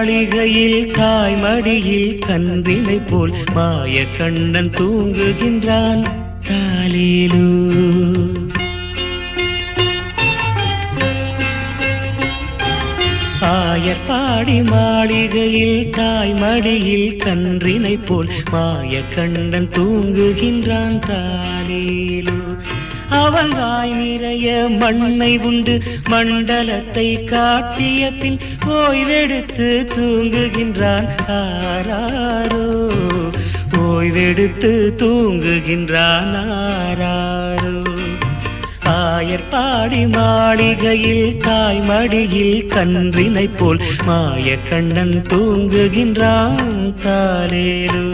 மாளிகையில் தாய்மடியில் கன்றினை போல் மாயக்கண்ணன் தூங்குகின்றான் தாலேலோ. ஆயர்பாடி மாளிகையில் தாய்மடியில் கன்றினை போல் மாயக்கண்ணன் தூங்குகின்றான் தாலேலோ. அவன் வாய் நிறைய மண்ணை உண்டு மண்டலத்தை காட்டிய பின் ஓய்வெடுத்து தூங்குகின்றான் ஆராரோ. ஓய்வெடுத்து தூங்குகின்றான் ஆராரோ. ஆயர்பாடி மாளிகையில் தாய்மடியில் கன்றினை போல் மாயக்கண்ணன் தூங்குகின்றான் தாலேலோ.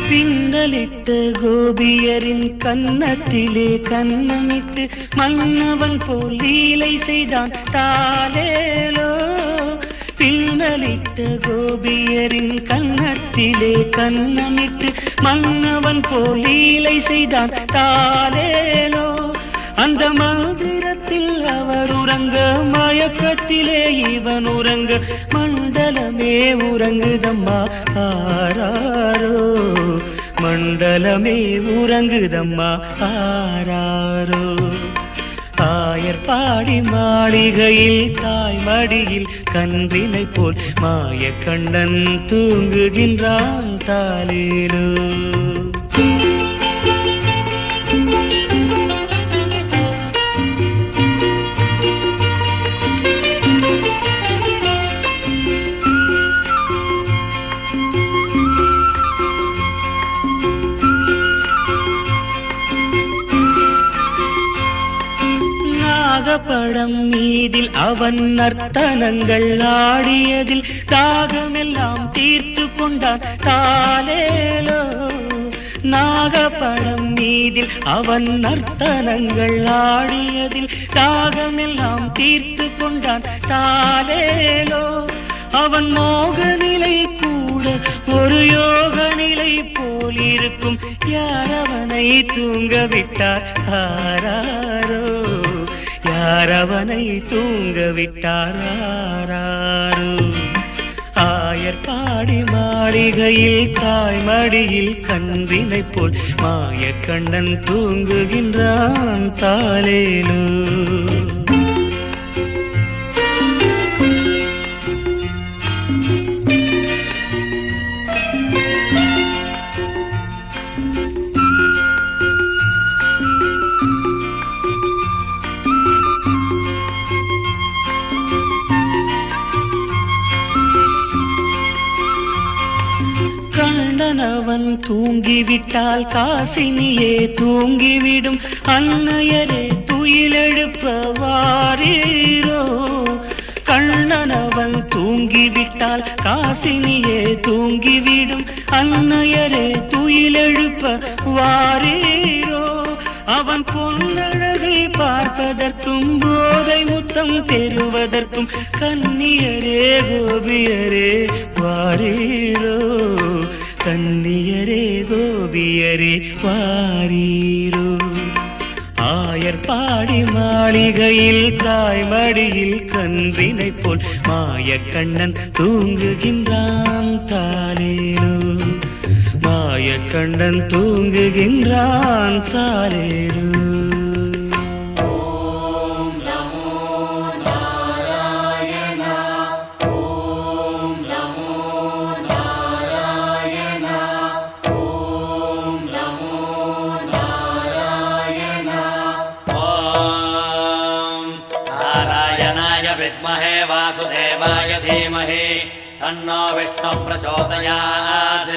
பின்னலிட்டு கோபியரின் கன்னத்திலே கன்னமிட்டு மன்னவன் போல் லீலை செய்தான் தாலேலோ. பின்னலிட்டு கோபியரின் கன்னத்திலே கன்னமிட்டு மன்னவன் போல் லீலை செய்தான் தாலேலோ. அந்த மந்திரத்தில் அவர் உறங்க மயக்கத்திலே இவன் உறங்க மண்டலமே உறங்குதம்மா ஆராரோ. மண்டலமே உறங்குதம்மா ஆராரோ. ஆயர்பாடி மாளிகையில் தாய்மடியில் கன்றினை போல் மாயக்கண்ணன் தூங்குகின்றான் தாலேலோ. நாகப்படம் மீதில் அவன் நர்த்தனங்கள் ஆடியதில் தாகமெல்லாம் தீர்த்து கொண்டான் தாலேலோ. நாகப்படம் மீதில் அவன் நர்த்தனங்கள் ஆடியதில் தாகமெல்லாம் தீர்த்து கொண்டான் தாலேலோ. அவன் மோக நிலை கூட ஒரு யோக நிலை போல் இருக்கும். யாரவனை தூங்க விட்டார் ஆராரோ. யாரவனை தூங்க விட்டார் ஆராரோ. ஆயர்பாடி மாளிகையில் தாய்மடியில் கன்றினை போல் மாயக்கண்ணன் தூங்குகின்றான் தாலேலோ. கண்ணனவன் தூங்கிவிட்டால் காசினியே தூங்கிவிடும். அன்னையரே துயிலெழுப்ப வாரீரோ. கண்ணனவன் தூங்கிவிட்டால் காசினியே தூங்கிவிடும். அன்னையரே துயிலெழுப்ப வாரீரோ. அவன் பொன்னழகை பார்ப்பதற்கும் போதை முத்தம் பெறுவதற்கும் கன்னியரே கோபியரே வாரீரோ. கன்னியரே கோபியரே வாரீரோ. ஆயர்பாடி மாளிகையில் தாய்மடியில் கன்றினை போல் மாயக்கண்ணன் தூங்குகின்றான் தாலேலோ. மாயக்கண்ணன் தூங்குகின்றான் தாலேலோ. विद्महे वासुदेवाय धीमहि तन्नो विष्णुः प्रचोदयात्।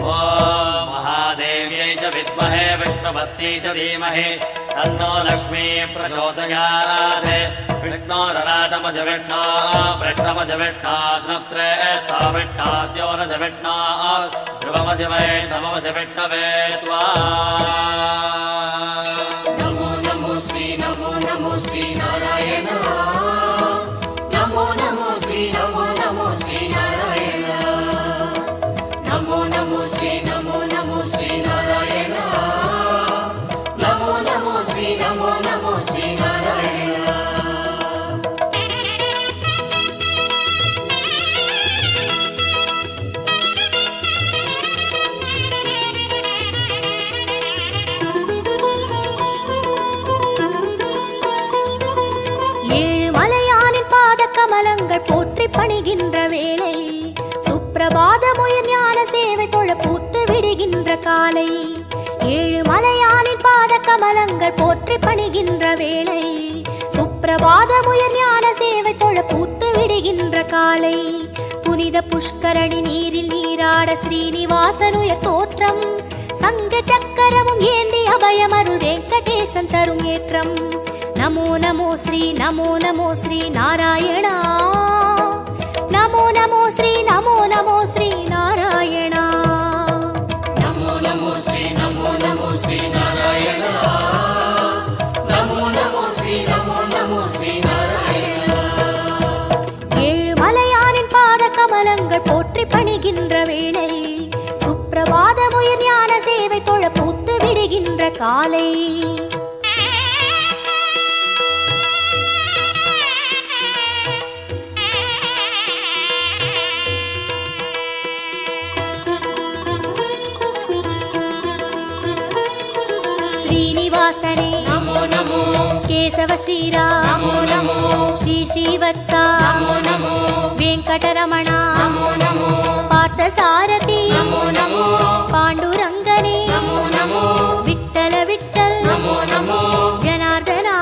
ॐ महादेव्यै च विद्महे विष्णुपत्न्यै च धीमहि तन्नो लक्ष्मी प्रचोदयात्। विष्णोरराटमज विष्णो वृष्णमज विष्णो स्नुत्रे स्थाविष्णास्योरज विष्णो ध्रुवमज वै नममज विष्णवे त्वा। கமலங்கள் போற்றி பணிகின்ற வேளை சுப்பிரபாதமுயர் ஞான சேவை தொழ பூத்து விடுகின்ற காலை புனித புஷ்கரணி நீரில் நீராட ஸ்ரீனிவாசனுயர் தோற்றம் சங்க சக்கரமும் ஏந்தி அபயமருள் வெங்கடேசன் தரும் ஏற்றம் நமோ நமோ ஸ்ரீ நமோ நமோ ஸ்ரீ நாராயணா நமோ நமோ ஸ்ரீ நமோ நமோ ஸ்ரீ நாராயணா நமோ நமோ ஸ்ரீ நமோ நமோ ஸ்ரீ நாராயணா நமோ நமோ ஸ்ரீ நமோ நமோ ஸ்ரீ நாராயணா ஏழுமலையானின் பாத கமலங்கள் போற்றி பணிகின்ற வேளை சுப்பிரபாதமுயர் ஞான சேவை தொழ பூத்து விடுகின்ற காலை ஸ்ரீனிவாசனே நமோ நமோ கேசவ ஸ்ரீராம் நமோ நமோ ஸ்ரீ ஸ்ரீவத்சா நமோ நமோ வெங்கடரமணா நமோ நமோ பார்த்த சாரதி நமோ நமோ பாண்டுரங்கனே நமோ நமோ விட்டல விட்டல் நமோ நமோ ஜனார்தனா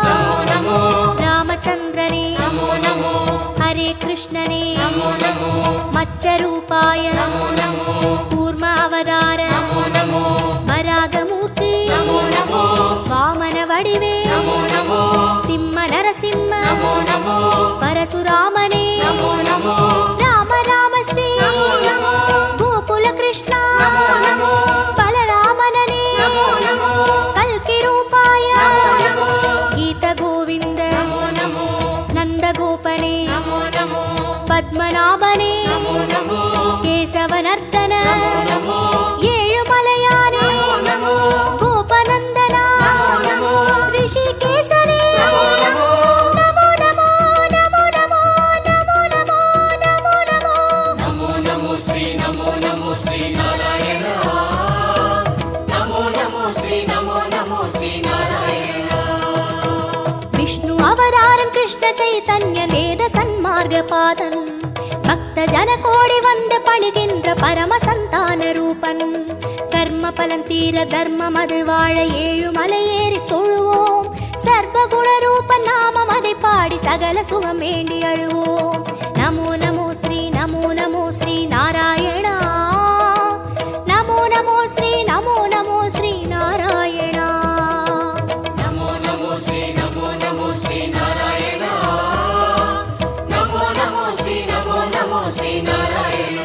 நமோ நமோ ராமச்சந்திரனே நமோ நமோ ஹரே கிருஷ்ணனே நமோ நமோ மச்சரூபாய நமோ நமோ கூர்ம அவதார நமோ நமோ வராகமூர்த்தி நமோ நமோ வாமன வடிவே நமோ நமோ சிம்ம நரசிம்ம நமோ நமோ பரசுராமனே நமோ நமோ ராம ராம ஸ்ரீ நமோ நமோ கோகுல கிருஷ்ணா நமோ நமோ பலராமனே நமோ நமோ கல்கி ரூபாய நமோ நமோ கீத கோவிந்த நமோ நமோ நந்த கோபனே நமோ நமோ பத்மநாபனே நமோ நமோ கேசவனர்த்தன நமோ ஏழுமலையானே நமோ கோபநந்தனா நமோ ரிஷிகேசனே நமோ நமோ நமோ நமோ நமோ நமோ நமோ நமோ நமோ நமோ நமோ நமோ ஸ்ரீ நமோ நமோ ஸ்ரீ நாராயண நமோ நமோ ஸ்ரீ நமோ நமோ ஸ்ரீ நாராயண விஷ்ணு அவதாரன் கிருஷ்ண சைதன்ய வேத சன்மார்க பாதன் பக்த ஜன கோடி வந்து பணிகின்ற பரம சந்தான ரூபன் கர்ம பலன் தீர தர்மம் அது வாழ ஏழுமலை ஏறி தொழுவோம் சர்வகுண ரூபன் நாமம் அதை பாடி சகல சுகம் வேண்டி அழுவோம் நமோ நமோ ஸ்ரீ நமோ நமோ ஸ்ரீ நாராயணா நமோ நமோ ஸ்ரீ நமோ நமோ ஸ்ரீ நாராயணா நமோ நமோ ஸ்ரீ நமோ நமோ ஸ்ரீ நாராயண நமோ நமோ ஸ்ரீ நமோ நமோ ஸ்ரீ நாராயண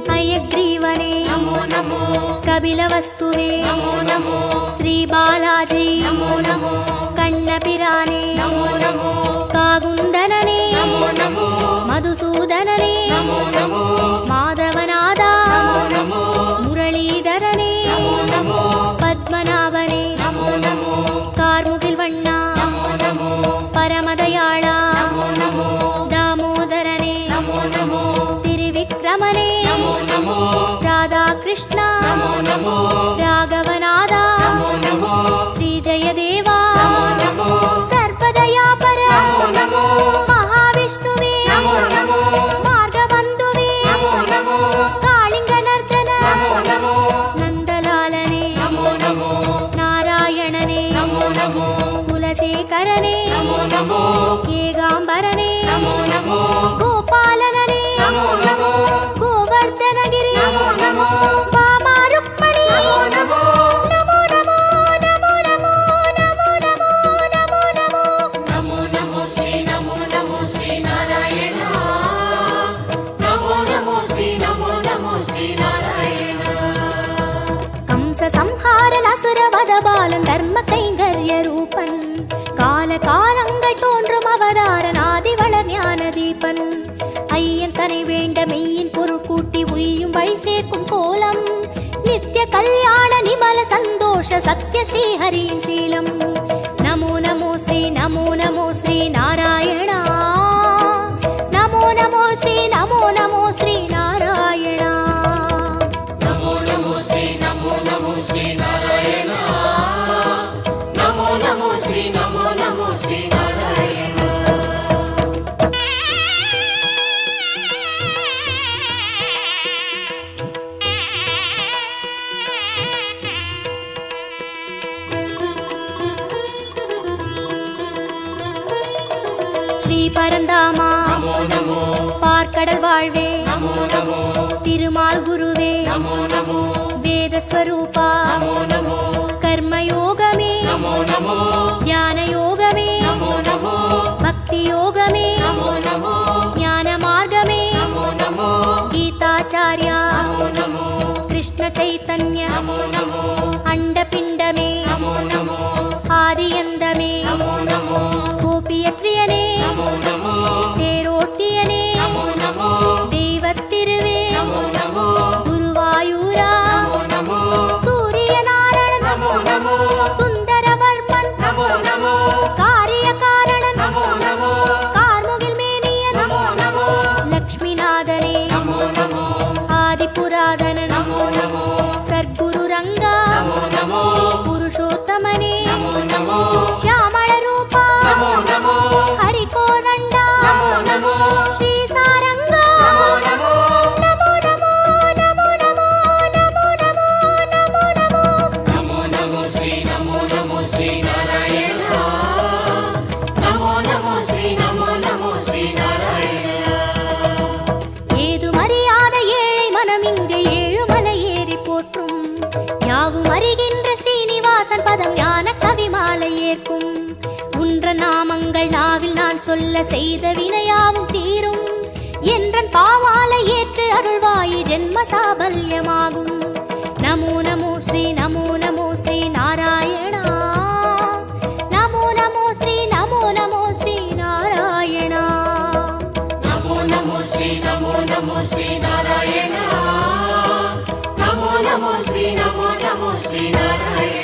हयग्रीवने நமோ நமோ कपिलवस्तुवे நமோ நமோ श्रीबालाजी நமோ நமோ कण्णपिराने நமோ நமோ कागुन्दनने நமோ நமோ मधुसूदनने நமோ நமோ माधवनादा நமோ நமோ मुरलीधरने நமோ நமோ पद्मनाभने நமோ நமோ कार्मुगिल्वण्णा நமோ நமோ परमदयाळा நமோ நமோ दामोदरने நமோ நமோ त्रिविक्रमने நமோ நமோ राधाकृष्णा நமோ நமோ राघवनादा நமோ நமோ श्रीजयदेवा நமோ நமோ सर्वदयापर நமோ நமோ महाविष्णुवे நமோ நமோ मार्गबन्धुवे நமோ நமோ कालिङ्गनर्दन நமோ நமோ नन्दलालने நமோ நமோ नारायणने நமோ நமோ कुलशेखरने நமோ நமோ ஏகாம்பரனே நமோ நமோ கோபாலனே நமோ நமோ கோவர்தனகிரி நமோ நமோ வாமாருக்மணி நமோ நமோ நமோ நமோ நமோ நமோ நமோ நமோ நமோ நமோ நமோ நமோ ஸ்ரீ நமோ நமோ ஸ்ரீ நாராயண நமோ நமோ ஸ்ரீ நமோ நமோ ஸ்ரீ நாராயண கம்ச சம்ஹாரன் அசுரவத பாலன் தர்ம கைங்கர்ய ரூபன் கால காலங்கள் தோன்றும் அவதாரன் ஆதி வளர் ஞான தீபன் ஐயன் தனை வேண்ட மெய்யின் பொருள் கூட்டி உய்யும் வழி சேர்க்கும் கோலம் நித்திய கல்யாண நிமல சந்தோஷ சத்ய ஸ்ரீஹரியின் சீலம் நமோ நமோ ஸ்ரீ நமோ நமோ ஸ்ரீ நாராயணா நமோ நமோ ஸ்ரீ நமோ நமோ ஸ்ரீ நாராயணா நமோ நமோ ஸ்ரீ நமோ நமோ ஸ்ரீ நாராயண பரந்தாமா நமோ நமோ பார்க்கடல் வாழ்வே நமோ நமோ திருமால் குருவே நமோ நமோ வேதஸ்வரூபா நமோ நமோ கர்மயோகமே நமோ நமோ ஞான யோகமே நமோ நமோ பக்தி யோகமே நமோ நமோ ஞான மார்க்கமே நமோ நமோ கீதாச்சார்யா நமோ நமோ கிருஷ்ண சைத்தன்ய நமோ நமோ அண்டபிண்டமே நமோ நமோ ஆதியந்தமே நமோ நமோ கோபியற்றியனே நமோ நமோ தேரோட்டியனே நமோ நமோ தெய்வத்திருவே நமோ நமோ குருவாயூரா நமோ நமோ சூரியநாராயணன் நமோ நமோ சுந்தரவர்மன் நமோ நமோ காரிய காரணன் நமோ நமோ கார்முகில் மேனியன் நமோ நமோ லக்ஷ்மிநாதனே நமோ நமோ ஆதிபுராதனன் நமோ நமோ சர்க்குரு ரங்கா நமோ நமோ புருஷோத்தமனே நமோ நமோ ಶ್ಯಾಮಳ ರೂಪ நமோ நமோ ಹರಿಕೋದಂಡ நமோ நமோ ಶ್ರೀ ಸಾರಂಗ நமோ நமோ ನಮೋ ನಮೋ ನಮೋ ನಮೋ ನಮೋ ನಮೋ ನಮೋ ನಮೋ நமோ நமோ ஸ்ரீ நமோ நமோ ஸ்ரீ நாராயண நமோ நமோ ஸ்ரீ நமோ நமோ ஸ்ரீ நாராயண ஏது மறியாத ஏழை மனம் இங்கே ஏழுமலை ஏறி போற்றும் யாவும் அறிகின்ற ஸ்ரீனிவாசன் பதம் ஞான கவி மாலை ஏற்கும் உன்ற நாமங்கள் நாவில் நான் சொல்ல செய்த வினையாவும் தீரும் என்றன் பாமாலை ஏற்று அருள்வாயி ஜென்ம சாபல்யமாகும் நமோ நமோ ஸ்ரீ நமோ நமோ ஸ்ரீ நாராயணா நமோ நமோ ஸ்ரீ நமோ நமோ ஸ்ரீ நாராயணா நமோ நமோ ஸ்ரீ நமோ நமோ ஸ்ரீ நாராயண நமோ நமோ ஸ்ரீ நமோ நமோ ஸ்ரீ நாராயண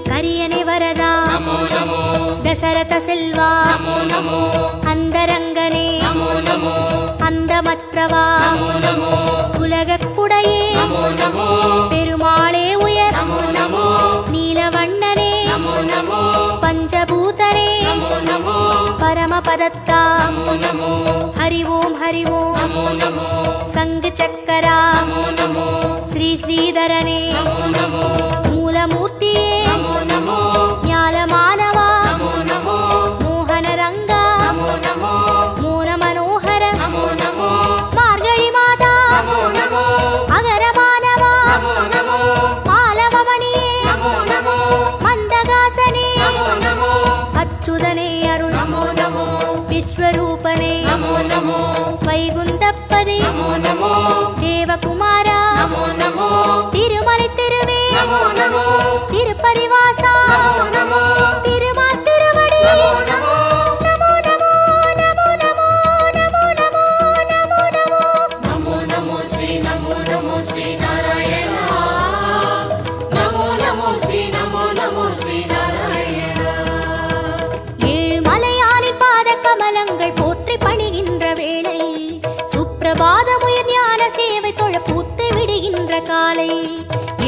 கரியனை வரதா நமோ நமோ தசரத செல்வா நமோ நமோ அந்தரங்கனே நமோ நமோ அந்தமற்றவா நமோ நமோ உலகக்குடையே நமோ நமோ பெருமாளே உயர் நமோ நமோ நீலவண்ணனே நமோ நமோ பஞ்சபூதனே நமோ நமோ பரமபதத்தா நமோ நமோ ஹரி ஓம் நமோ நமோ சங்கு சக்கரா நமோ நமோ ஸ்ரீ ஸ்ரீதரனே நமோ நமோ மூலமூர்த்தியே நமோ நமோ ஞாலமானவா நமோ நமோ மோகன ரங்கா நமோ நமோ மோன மனோகர நமோ நமோ மார்கழி மாதா நமோ நமோ அகரமானவா நமோ நமோ மாலவமணியே நமோ நமோ மந்தகாசனே நமோ நமோ அச்சுதனே அருள் நமோ நமோ விஸ்வரூபனே நமோ நமோ வைகுந்தப்பதி நமோ நமோ தேவகுமாரா நமோ நமோ திருமலை திருவே நமோ நமோ திருப்பரிவாசா நமோ நமோ திருமால் திருவடி நமோ நமோ நமோ நமோ நமோ நமோ நமோ நமோ நமோ நமோ நமோ நமோ ஸ்ரீ நமோ நமோ ஸ்ரீ நாராயண நமோ நமோ ஸ்ரீ நமோ நமோ ஸ்ரீ நாராயண ஏழு மலையானின் பாத கமலங்கள் போற்றி பணிகின்ற வேளை சுப்பிரபாதமுயர் ஞான சேவை தொழ பூத்து விடுகின்ற காலை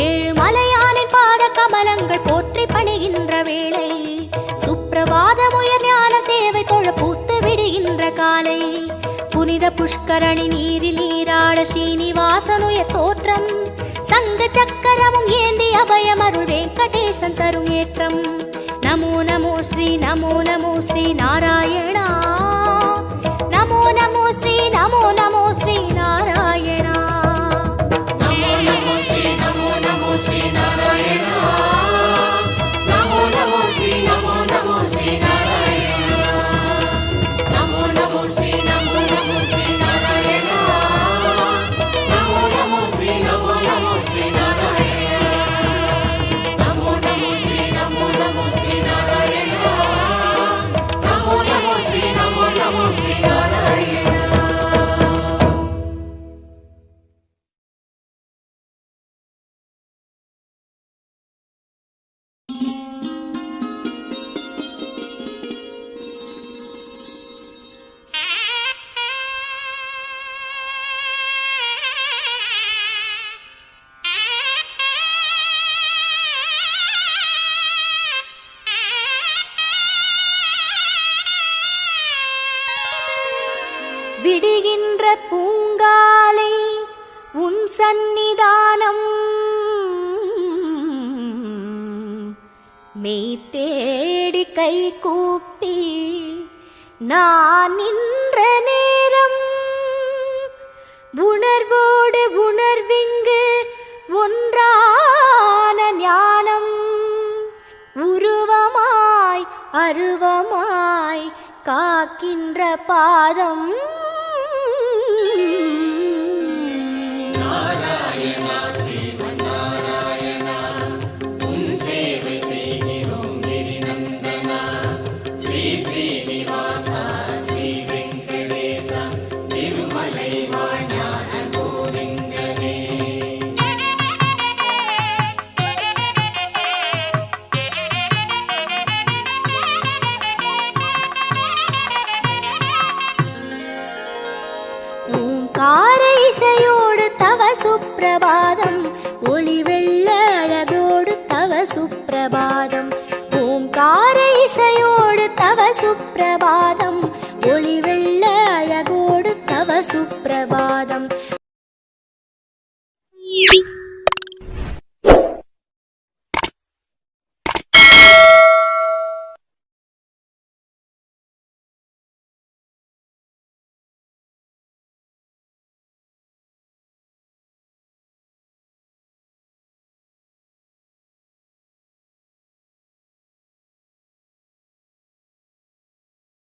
ஏழு மலையானின் பாத கமலங்கள் போற்றி பணிகின்ற வேளை சுப்பிரபாதமுயர் ஞான சேவை தொழ பூத்து விடுகின்ற காலை புனித புஷ்கரணி நீரில் நீராட ஸ்ரீனிவாசனுய தோற்றம் சங்கு சக்கரமும் ஏந்தி அபயமருள் வெங்கடேசன் தரும் ஏற்றம் நமோ நமோ ஸ்ரீ நமோ நமோ ஸ்ரீ நாராயணா நமோ நமோ ஸ்ரீ நமோ நமோ ஸ்ரீ நாராயணா நமோ நமோ ஸ்ரீ நமோ நமோ ஸ்ரீ நாராயண நமோ நமோ ஸ்ரீ நமோ நமோ ஸ்ரீ நாராயண நமோ நமோ ஸ்ரீ நமோ நமோ ஸ்ரீ நாராயண நமோ நமோ ஸ்ரீ நமோ நமோ ஸ்ரீ நாராயண நமோ நமோ ஸ்ரீ நமோ நமோ ஸ்ரீ நாராயண நமோ நமோ ஸ்ரீ நமோ நமோ ஸ்ரீ நாராயண கை கூப்பி நான் நின்ற நேரம் உணர்வோடு உணர்விங்கு ஒன்றான ஞானம் உருவமாய் அருவமாய் காக்கின்ற பாதம் நாராயணா ஸ்ரீமன் நாராயணா உன் சேவை செய்கிறோம் கிரிநந்தனா ஸ்ரீ ஸ்ரீனிவாசா ஸ்ரீ வெங்கடேசா திருமலை வாழ்ஞான கோவிந்தனே. ஓங்கார இசையோடு தவ சுப்பிரபாதம் ஒளி வெள்ள அழகோடு தவ சுப்பிரபாதம் ஓங்கார இசையோடு தவ சுப்பிரபாதம் ஒளி வெள்ள அழகோடு தவ சுப்பிரபாதம்